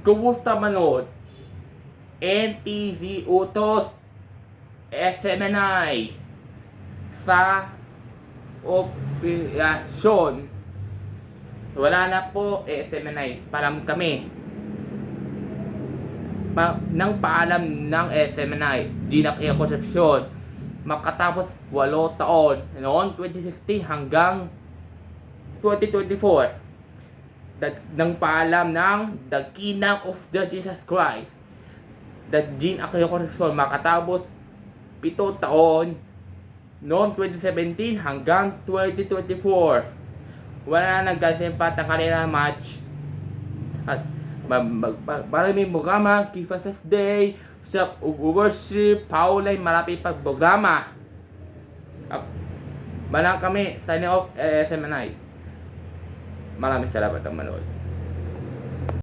Kumusta manood? NTV Utos SMNI sa operasyon. Wala na po SMNI. Palam kami. Nang paalam ng SMNI, di na kayo konsepsyon. Makatapos 8 taon, noon 2016 hanggang 2024. Nang paalam ng The Kingdom of the Jesus Christ, that Gene Aquino Concepcion, makatapos 7 taon, noong 2017 hanggang 2024. Wala na nagkasimpat ang kanilang match. At maraming programa, Kifas Day, sa worship, Pauline, marami pang programa. Malang kami, signing off, SMNI. Maraming salamat ang manood.